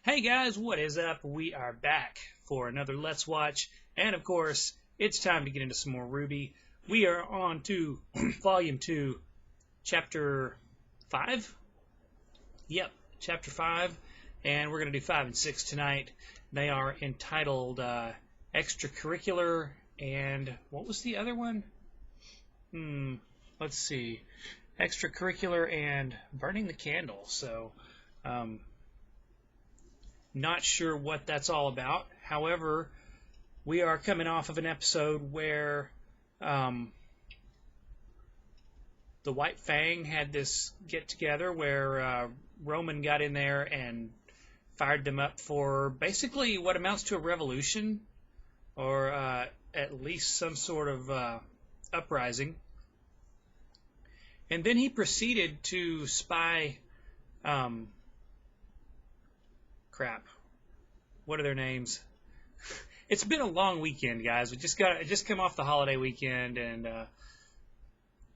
Hey guys, what is up? We are back for another Let's Watch, and of course, it's time to get into some more RWBY. We are on to Volume 2, Chapter 5? Yep, Chapter 5, and we're going to do 5 and 6 tonight. They are entitled Extracurricular, and what was the other one? Let's see. Extracurricular and Burning the Candle, so... not sure what that's all about. However, we are coming off of an episode where the White Fang had this get-together where Roman got in there and fired them up for basically what amounts to a revolution, or at least some sort of uprising. And then he proceeded to spy... crap. What are their names? It's been a long weekend, guys. We just come off the holiday weekend, and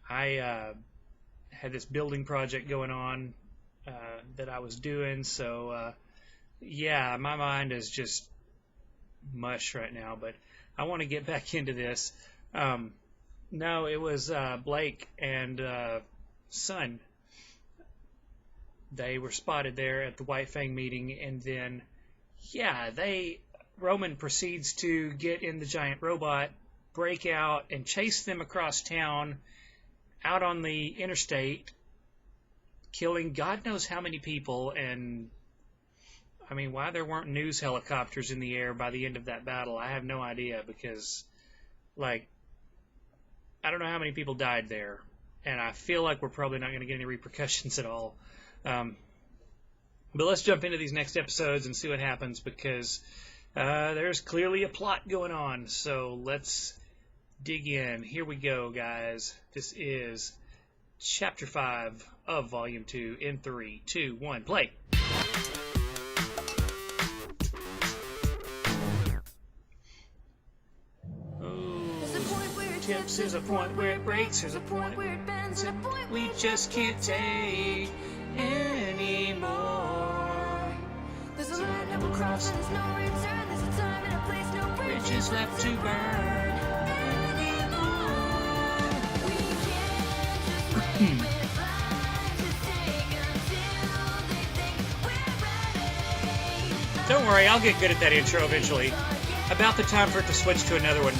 I had this building project going on that I was doing. So yeah, my mind is just mush right now. But I want to get back into this. No, it was Blake and Son. They were spotted there at the White Fang meeting, and then, yeah, Roman proceeds to get in the giant robot, break out, and chase them across town, out on the interstate, killing God knows how many people, and, I mean, why there weren't news helicopters in the air by the end of that battle, I have no idea, because, like, I don't know how many people died there, and I feel like we're probably not going to get any repercussions at all. But let's jump into these next episodes and see what happens, because there's clearly a plot going on. So let's dig in. Here we go, guys. This is Chapter 5 of Volume 2 in 3, 2, 1, play! Tips, there's a point where it breaks, there's a point where it bends, and we just can't take anymore. There's a line that will cross and there's no return. There's a time and a place, no bridges left to burn anymore. We can't just wait with lives to take until they think we're ready. Don't worry, I'll get good at that intro eventually. About the time for it to switch to another one.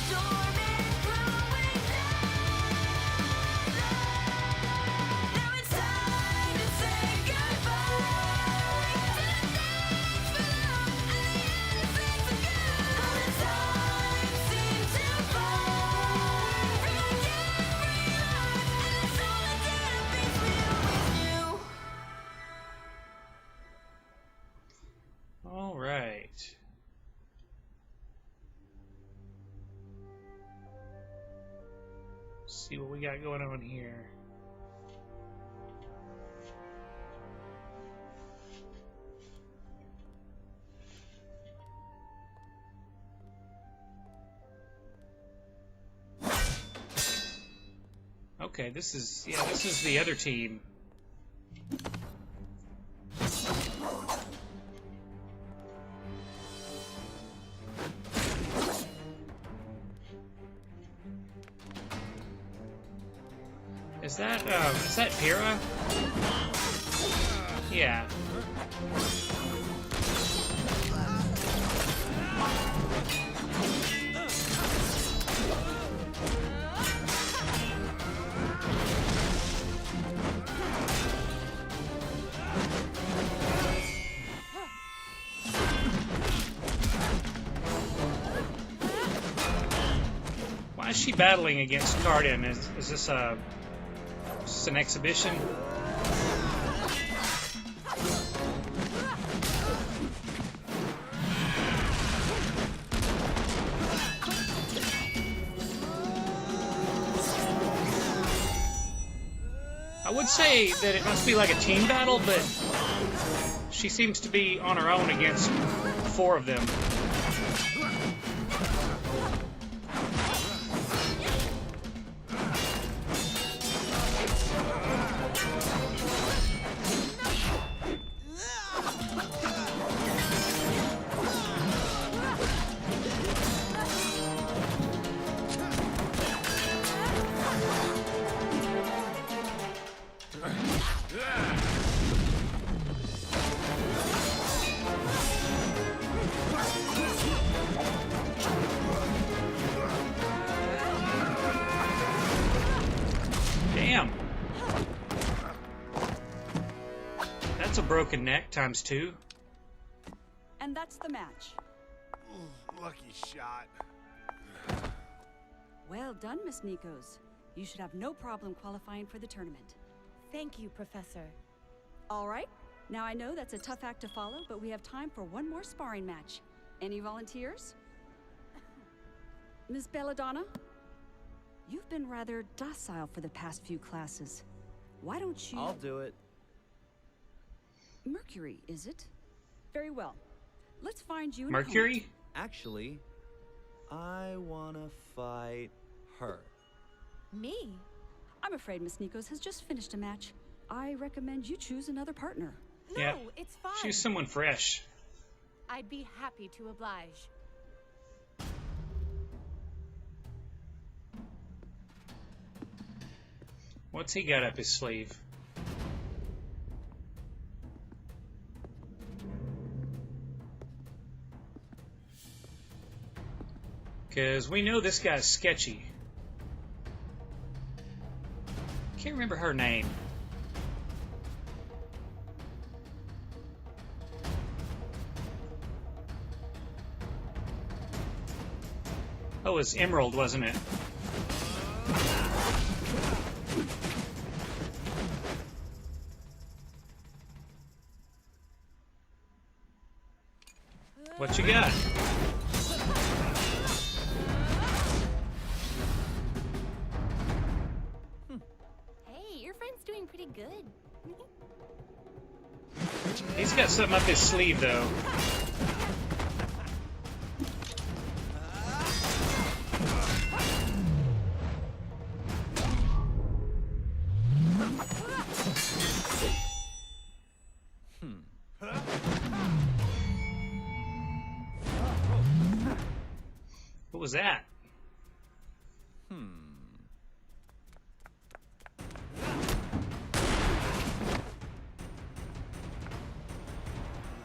See what we got going on here. Okay, this is the other team. Is that Pyrrha? Yeah. Why is she battling against Cardin? Is this an exhibition? I would say that it must be like a team battle, but she seems to be on her own against 4 of them. broken neck times 2. And that's the match. Ooh, lucky shot. Well done, Miss Nikos. You should have no problem qualifying for the tournament. Thank you, Professor. All right. Now I know that's a tough act to follow, but we have time for one more sparring match. Any volunteers? Ms. Belladonna? You've been rather docile for the past few classes. Why don't you... I'll do it. Mercury, is it? Very well. Let's find you an Mercury? opponent. Actually, I wanna fight her. Me? I'm afraid Miss Nikos has just finished a match. I recommend you choose another partner. No, Yeah. it's fine. Choose someone fresh. I'd be happy to oblige. What's he got up his sleeve? Because we know this guy's sketchy. Can't remember her name. Oh, it was Emerald, wasn't it? What you got? Hey, your friend's doing pretty good. He's got something up his sleeve, though. What was that?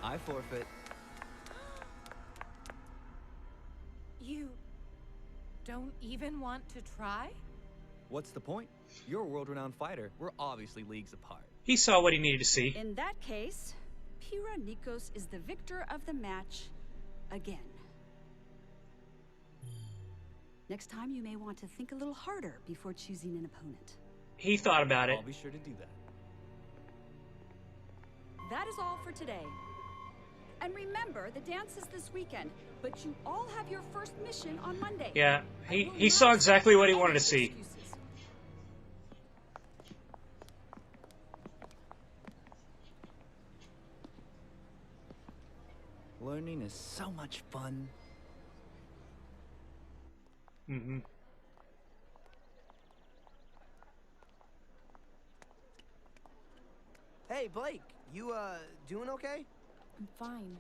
I forfeit. You don't even want to try? What's the point? You're a world-renowned fighter. We're obviously leagues apart. He saw what he needed to see. In that case, Pira Nikos is the victor of the match again. Next time, you may want to think a little harder before choosing an opponent. He thought about it. I'll be sure to do that. That is all for today. And remember, the dance is this weekend, but you all have your first mission on Monday. Yeah, he saw exactly what he wanted to see. Excuses. Learning is so much fun. Mm-hmm. Hey, Blake, you, doing okay? I'm fine.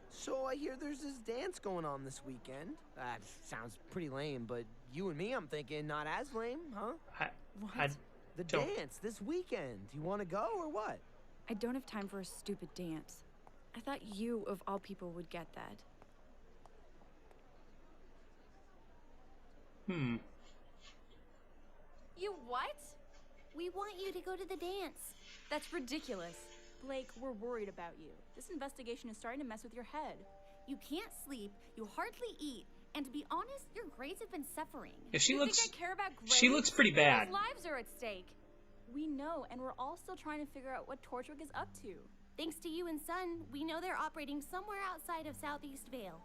So I hear there's this dance going on this weekend. Sounds pretty lame, but you and me, I'm thinking, not as lame, huh? I The don't- dance this weekend. You want to go or what? I don't have time for a stupid dance. I thought you, of all people, would get that. You what? We want you to go to the dance. That's ridiculous. Blake, we're worried about you. This investigation is starting to mess with your head. You can't sleep, you hardly eat, and to be honest, your grades have been suffering. Yeah, she You looks. think I care about grades? She looks pretty bad. People's lives are at stake. We know, and we're all still trying to figure out what Torchwick is up to. Thanks to you and Son, we know they're operating somewhere outside of Southeast Vale.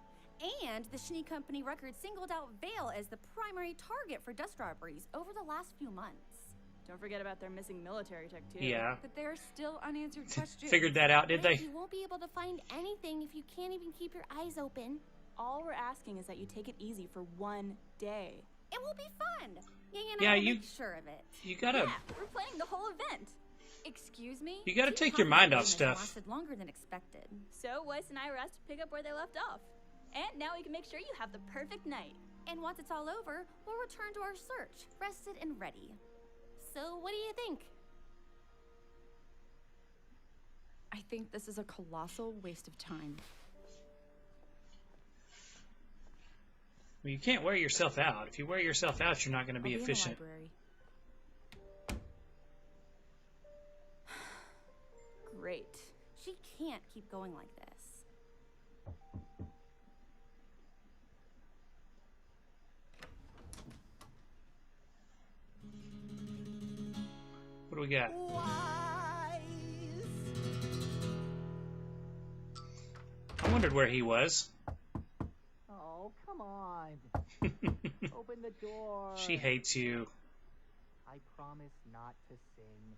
And the Schnee Company record singled out Vale as the primary target for dust robberies over the last few months. Don't forget about their missing military tech, too. Yeah. But there are still unanswered questions. Figured that out, did Blake, they? You won't be able to find anything if you can't even keep your eyes open. All we're asking is that you take it easy for one day. It will be fun. Yang and Yeah, I will you- make sure of it. You gotta. Yeah, we're playing the whole event. Excuse me? You gotta Team take your Hockey's mind off game has stuff. lasted longer than expected. So Weiss and I were asked to pick up where they left off. And now we can make sure you have the perfect night. And once it's all over, we'll return to our search, rested and ready. So, what do you think? I think this is a colossal waste of time. Well, you can't wear yourself out. If you wear yourself out, you're not going to be I'll efficient. In the library. She can't keep going like this. What do we got? I wondered where he was. Oh, come on. Open the door. She hates you. I promise not to sing.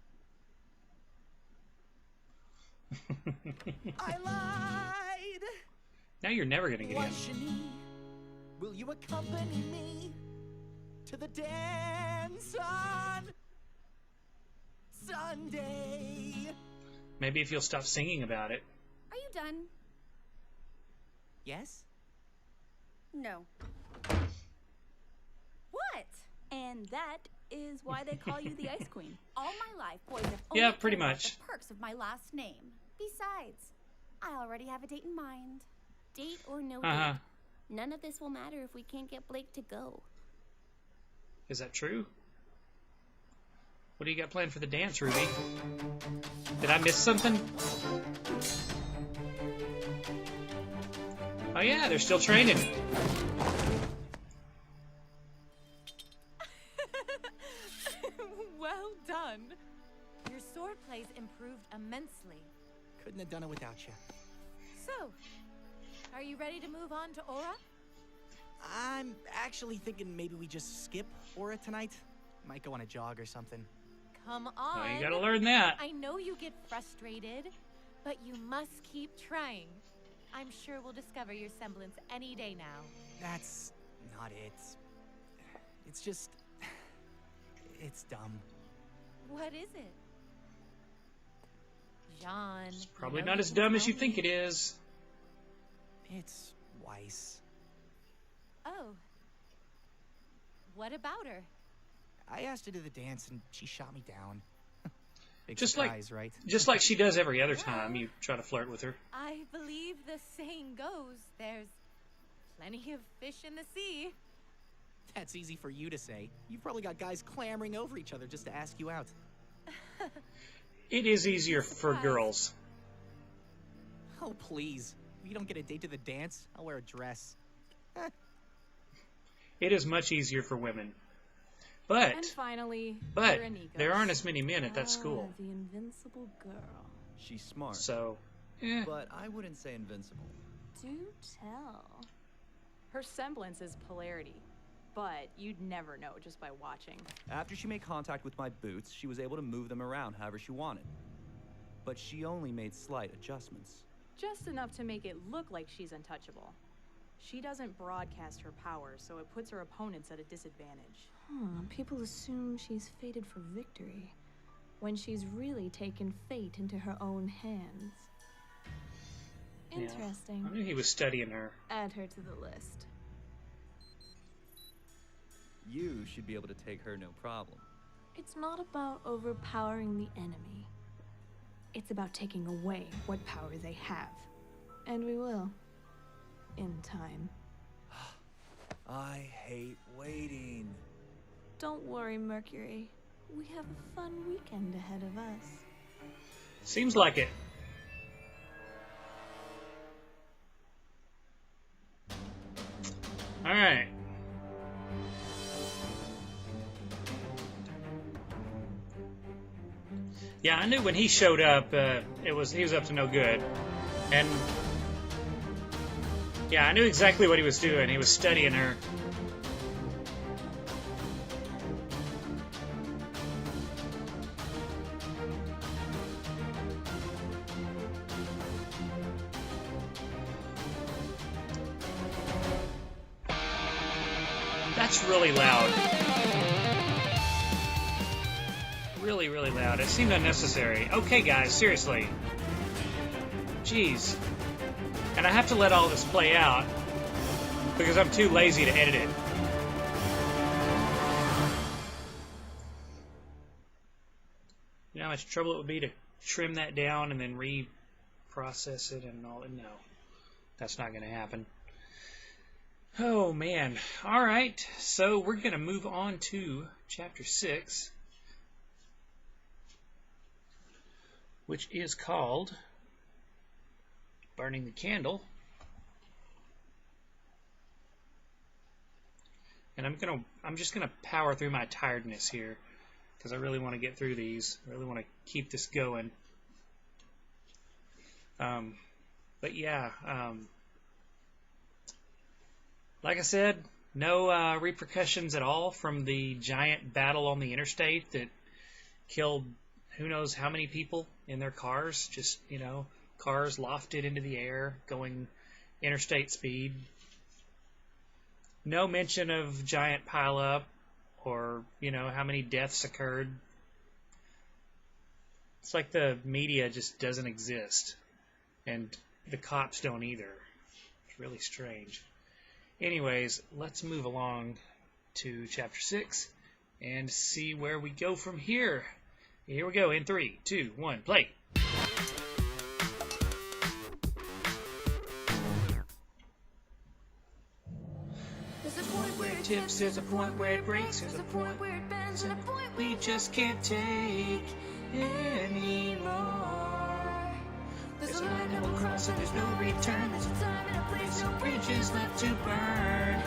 I lied. Now you're never gonna get in. Shani, will you accompany me to the dance on Sunday? Maybe if you'll stop singing about it. Are you done? Yes? No. What? And that is why they call you the Ice Queen. All my life, boys have Yeah, only pretty cared about much. the perks of my last name. Besides, I already have a date in mind. Date or no Uh-huh. date, none of this will matter if we can't get Blake to go. Is that true? What do you got planned for the dance, Ruby? Did I miss something? Oh yeah, they're still training. Well done. Your sword play's improved immensely. Couldn't have done it without you. So, are you ready to move on to Aura? I'm actually thinking maybe we just skip Aura tonight. Might go on a jog or something. Come Oh, on. you gotta learn that. I know you get frustrated, but you must keep trying. I'm sure we'll discover your semblance any day now. That's not it. It's just... It's dumb. What is it? John. It's probably not as dumb as you think it is. It's Weiss. Oh. What about her? I asked her to the dance and she shot me down. Big Just surprise, right? Just like she does every other time you try to flirt with her. I believe the saying goes, there's plenty of fish in the sea. That's easy for you to say. You've probably got guys clamoring over each other just to ask you out. It is easier for girls. Oh, please. If you don't get a date to the dance, I'll wear a dress. It is much easier for women. But And finally, but Veronica's. there aren't as many men at that school. The invincible girl. She's smart, So, eh. but I wouldn't say invincible. Do tell. Her semblance is polarity, but you'd never know just by watching. After she made contact with my boots, she was able to move them around however she wanted. But she only made slight adjustments. Just enough to make it look like she's untouchable. She doesn't broadcast her power, so it puts her opponents at a disadvantage. People assume she's fated for victory, when she's really taken fate into her own hands. Yeah. Interesting. I knew he was studying her. Add her to the list. You should be able to take her no problem. It's not about overpowering the enemy. It's about taking away what power they have. And we will. In time. I hate waiting. Don't worry, Mercury. We have a fun weekend ahead of us. Seems like it. Alright. Yeah, I knew when he showed up, he was up to no good. And yeah, I knew exactly what he was doing. He was studying her. That's really loud. Really, really loud. It seemed unnecessary. Okay, guys, seriously. Jeez. And I have to let all this play out because I'm too lazy to edit it. You know how much trouble it would be to trim that down and then reprocess it and all? No, that's not going to happen. Oh, man. All right, so we're going to move on to Chapter 6, which is called burning the candle. And I'm just gonna power through my tiredness here because I really want to get through these. I really want to keep this going. But yeah, like I said, no repercussions at all from the giant battle on the interstate that killed who knows how many people in their cars. Just, you know, cars lofted into the air going interstate speed. No mention of giant pileup or, you know, how many deaths occurred. It's like the media just doesn't exist. And the cops don't either. It's really strange. Anyways, let's move along to Chapter 6 and see where we go from here. Here we go in 3, 2, 1, play! Tips, there's a point where it breaks, there's a point where it bends, and a point we just can't take anymore. There's a line that will cross and there's no return. There's a time and a place, no bridges left to burn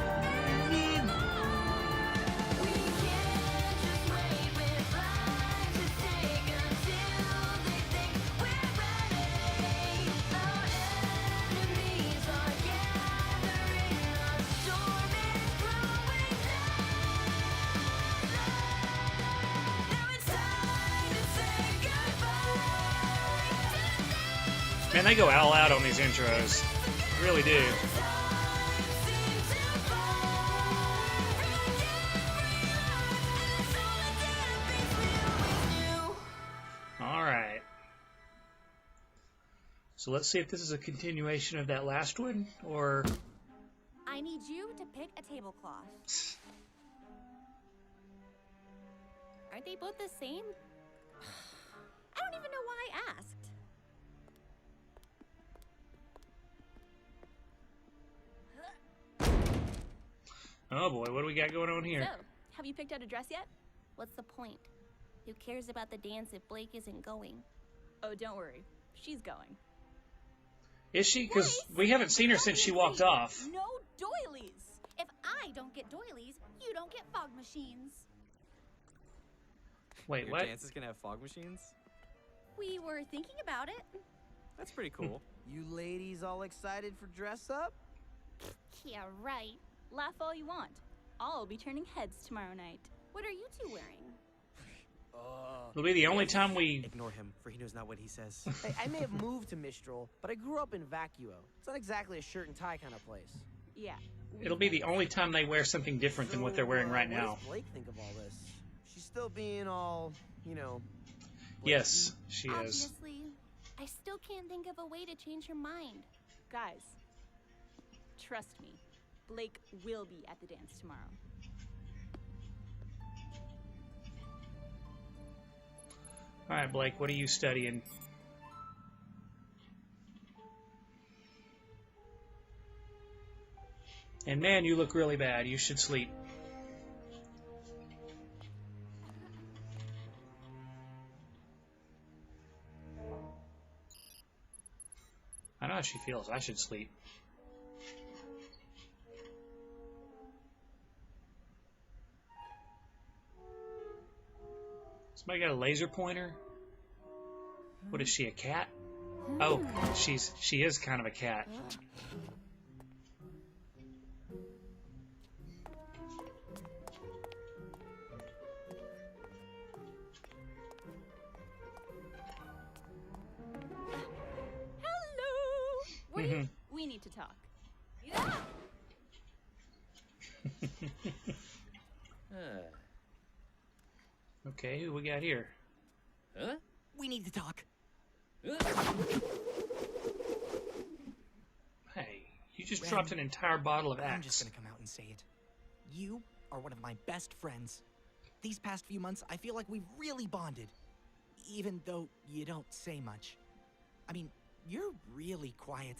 anymore. We can't just wait with lives to take until they think we're ready. Our enemies are gathering, our storm is growing louder. Now it's time to say goodbye. Man, they go all out on these intros. They really do. Alright. So let's see if this is a continuation of that last one, or... I need you to pick a tablecloth. Aren't they both the same? I don't even know why I asked. Oh boy, what do we got going on here? So, have you picked out a dress yet? What's the point? Who cares about the dance if Blake isn't going? Oh, don't worry. She's going. Is she? Because we haven't seen her since she walked off. No doilies! If I don't get doilies, you don't get fog machines. Wait, Your what? dances can have fog machines? We were thinking about it. That's pretty cool. You ladies all excited for dress up? Yeah, right. Laugh all you want. I'll be turning heads tomorrow night. What are you two wearing? It'll be the only time we... Ignore him, for he knows not what he says. Hey, I may have moved to Mistral, but I grew up in Vacuo. It's not exactly a shirt and tie kind of place. Yeah. It'll be the only time they wear something different than what they're wearing right now. What does Blake think of all this? She's still being all, you know... Yes, she is. Obviously, I still can't think of a way to change her mind. Guys, trust me. Blake will be at the dance tomorrow. Alright, Blake, what are you studying? And man, you look really bad. You should sleep. I know how she feels. I should sleep. Somebody got a laser pointer? What is she, a cat? Oh, she is kind of a cat. Hello. We need to talk. Yeah. Okay, who we got here? Huh? We need to talk. Hey, you just dropped an entire bottle of Axe. I'm just gonna come out and say it. You are one of my best friends. These past few months, I feel like we've really bonded. Even though you don't say much. I mean, you're really quiet.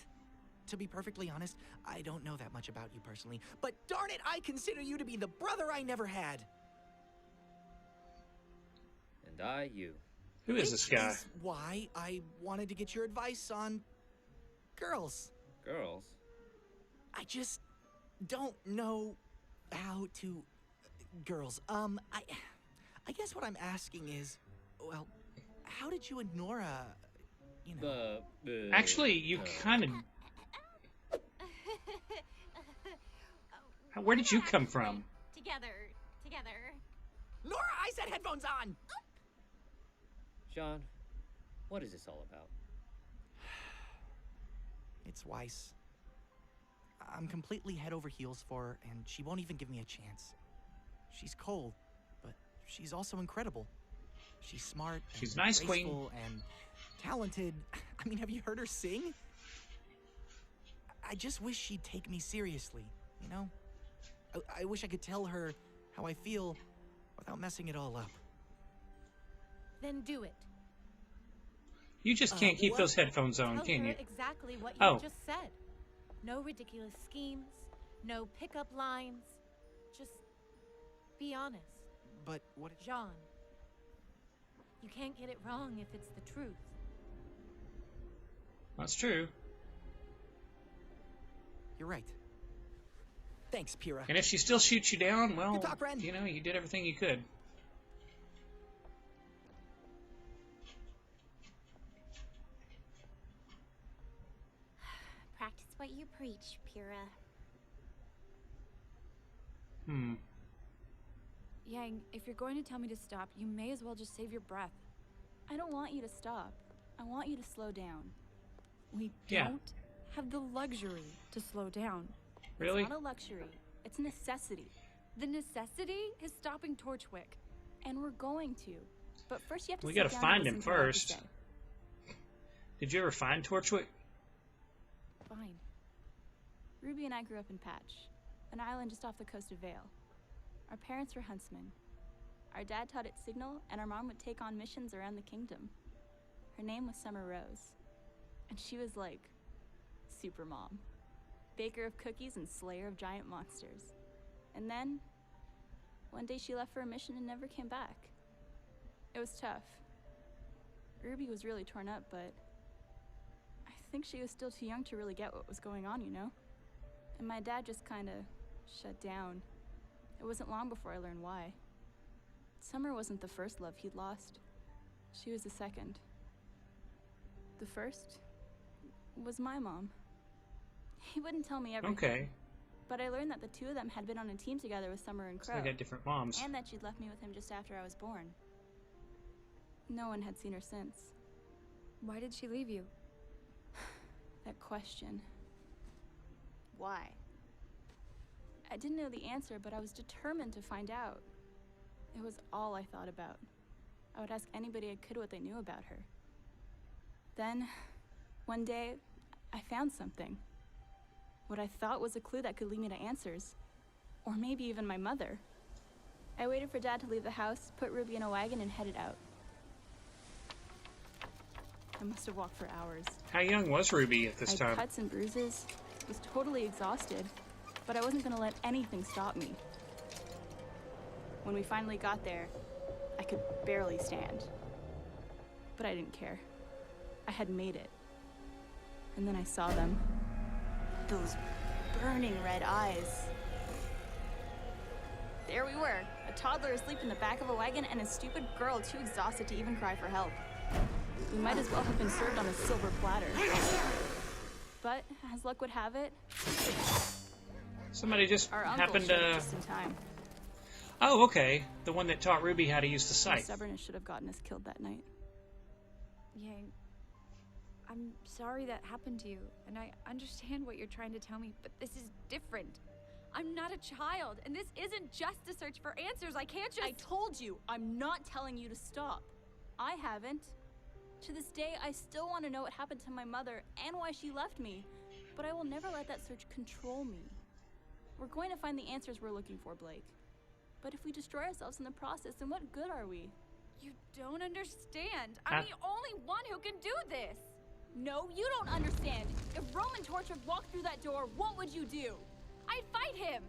To be perfectly honest, I don't know that much about you personally, but darn it, I consider you to be the brother I never had. And I you. Who is this guy? Which is why I wanted to get your advice on girls. Girls? I just don't know how to... Girls, I guess what I'm asking is, well, how did you and Nora, you know... Actually, you kind of... Where did you come from? Together. Nora, I said headphones on! John, what is this all about? It's Weiss. I'm completely head over heels for her, and she won't even give me a chance. She's cold, but she's also incredible. She's smart, she's nice, graceful, queen, and talented. I mean, have you heard her sing? I just wish she'd take me seriously, you know? I wish I could tell her how I feel without messing it all up. Then do it. You just can't keep those headphones on, Tell can her you? exactly what you just said. No ridiculous schemes, no pickup lines. Just be honest. But what... Jean, you can't get it wrong if it's the truth. That's true. You're right. Thanks, Pyrrha. And if she still shoots you down, well, Good talk, Ren. you know, you did everything you could. Practice what you preach, Pyrrha. Yang, if you're going to tell me to stop, you may as well just save your breath. I don't want you to stop. I want you to slow down. We don't have the luxury to slow down. Really? It's not a luxury. It's a necessity. The necessity is stopping Torchwick. And we're going to. But first you have to We sit gotta down find and him listen to what I have to first. say. Did you ever find Torchwick? Fine. Ruby and I grew up in Patch, an island just off the coast of Vale. Our parents were huntsmen. Our dad taught at Signal, and our mom would take on missions around the kingdom. Her name was Summer Rose, and she was like super mom. Baker of cookies and slayer of giant monsters. And then, one day she left for a mission and never came back. It was tough. Ruby was really torn up, but I think she was still too young to really get what was going on, you know? And my dad just kinda shut down. It wasn't long before I learned why. Summer wasn't the first love he'd lost. She was the second. The first was my mom. He wouldn't tell me everything. Okay. But I learned that the two of them had been on a team together with Summer and Crow. So they got different moms. And that she'd left me with him just after I was born. No one had seen her since. Why did she leave you? That question. Why? I didn't know the answer, but I was determined to find out. It was all I thought about. I would ask anybody I could what they knew about her. Then, one day, I found something. What I thought was a clue that could lead me to answers. Or maybe even my mother. I waited for Dad to leave the house, put Ruby in a wagon, and headed out. I must have walked for hours. How young was Ruby at this I time? had cuts and bruises, was totally exhausted, but I wasn't gonna let anything stop me. When we finally got there, I could barely stand. But I didn't care. I had made it. And then I saw them. Those burning red eyes. There we were, a toddler asleep in the back of a wagon and a stupid girl too exhausted to even cry for help. We might as well have been served on a silver platter. But, as luck would have it, Somebody just our uncle happened showed up to... just in time. Oh, okay. The one that taught Ruby how to use the My scythe. stubbornness should have gotten us killed that night. Yang, I'm sorry that happened to you, and I understand what you're trying to tell me, but this is different. I'm not a child, and this isn't just a search for answers. I can't just— I told you, I'm not telling you to stop. I haven't. To this day, I still want to know what happened to my mother and why she left me, but I will never let that search control me. We're going to find the answers we're looking for, Blake. But if we destroy ourselves in the process, then what good are we? You don't understand. I'm the only one who can do this. No, you don't understand. If Roman Torchwood walked through that door, what would you do? I'd fight him.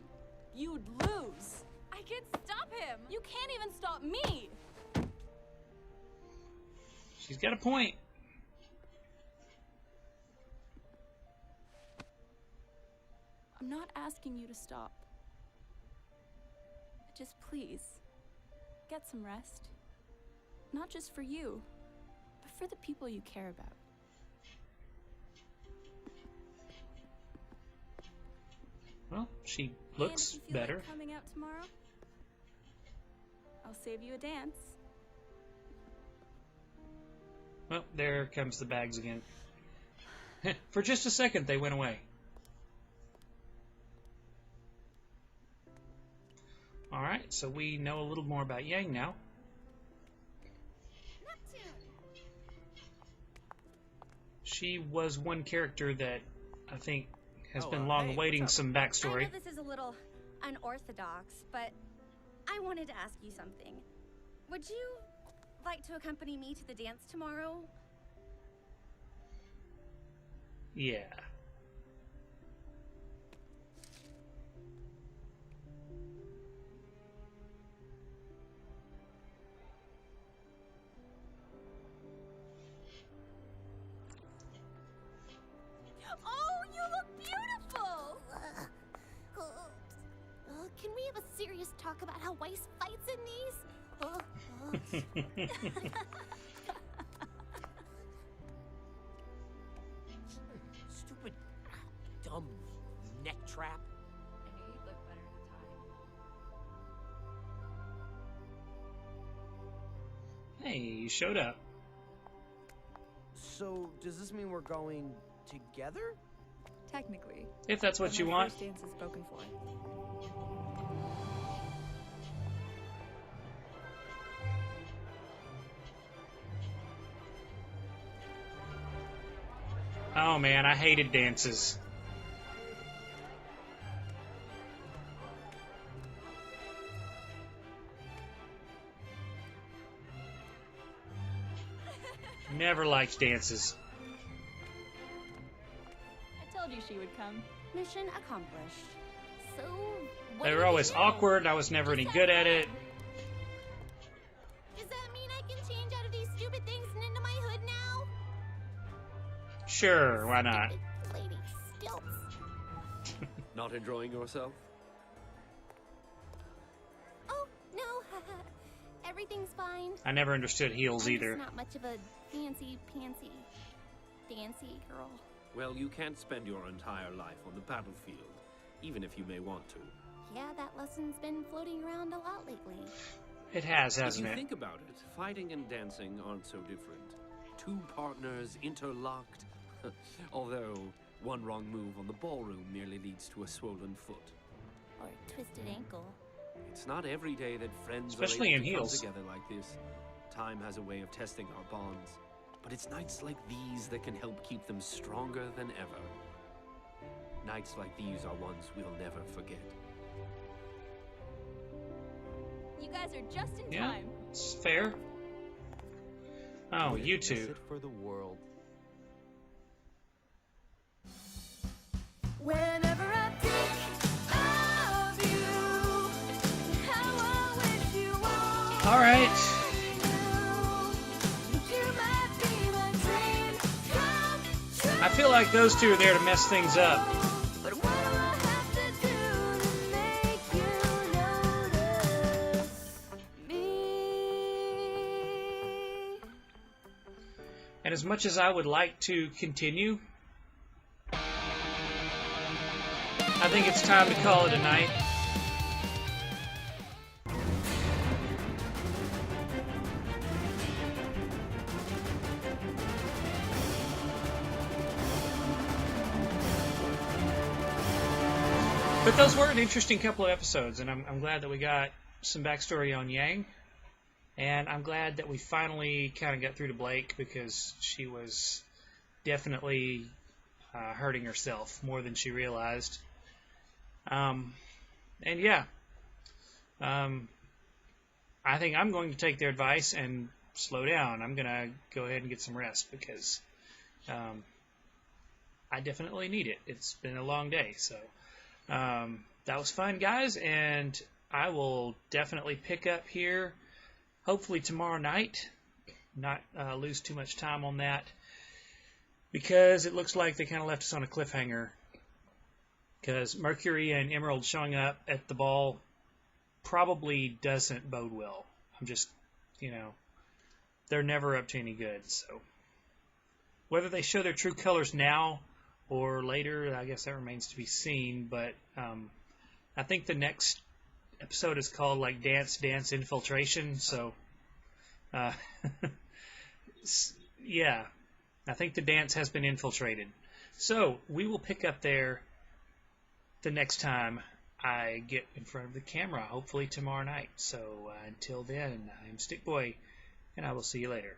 You'd lose. I can't stop him. You can't even stop me. She's got a point. I'm not asking you to stop. Just please, get some rest. Not just for you, but for the people you care about. Well, she And looks if you feel better. like coming out tomorrow, I'll save you a dance. Well, there comes the bags again. For just a second, they went away. Alright, so we know a little more about Yang now. She was one character that I think has been long hey, awaiting what's up? some I backstory. know this is a little unorthodox, but I wanted to ask you something. Would you like to accompany me to the dance tomorrow? Yeah. Oh, you look beautiful! Can we have a serious talk about how Weiss fights in these? Stupid, dumb neck trap. I knew you'd look better in a tie. Hey, you showed up. So, does this mean we're going together? Technically. If that's what but you my want. first dance is spoken for. Oh man, I hated dances. Never liked dances. I told you she would come. Mission accomplished. So, what They do were we always do? awkward, and I was never any good at it. Does that mean I can change out of these stupid things and into my hood now? Sure, why not? Stupid lady stilts. Not enjoying yourself? Oh, no. Everything's fine. I never understood heels I'm either. just not much of a fancy, dancy girl. Well, you can't spend your entire life on the battlefield, even if you may want to. Yeah, that lesson's been floating around a lot lately. It has, If hasn't you it? think about it, fighting and dancing aren't so different. Two partners interlocked. Although, one wrong move on the ballroom merely leads to a swollen foot. Or a twisted ankle. It's not every day that friends Especially are in able to come heels. together like this. Time has a way of testing our bonds. But it's nights like these that can help keep them stronger than ever. Nights like these are ones we'll never forget. You guys are just in Yeah, time. it's fair. Oh, you Miss two. it for the world. Whenever I think of you, how I wish you all. All right. You might be my dream come true. I feel like those two are there to mess things up. But what do I have to do to make you notice me? And as much as I would like to continue, I think it's time to call it a night. But those were an interesting couple of episodes, and I'm glad that we got some backstory on Yang. And I'm glad that we finally kind of got through to Blake, because she was definitely hurting herself more than she realized. And yeah, I think I'm going to take their advice and slow down. I'm going to go ahead and get some rest, because I definitely need it. It's been a long day, so that was fun, guys, and I will definitely pick up here hopefully tomorrow night. Not lose too much time on that, because it looks like they kind of left us on a cliffhanger because Mercury and Emerald showing up at the ball probably doesn't bode well. I'm just, they're never up to any good. So whether they show their true colors now or later, I guess that remains to be seen. But I think the next episode is called like Dance Infiltration. So yeah, I think the dance has been infiltrated. So we will pick up there the next time I get in front of the camera, hopefully tomorrow night. So until then, I'm Stick Boy, and I will see you later.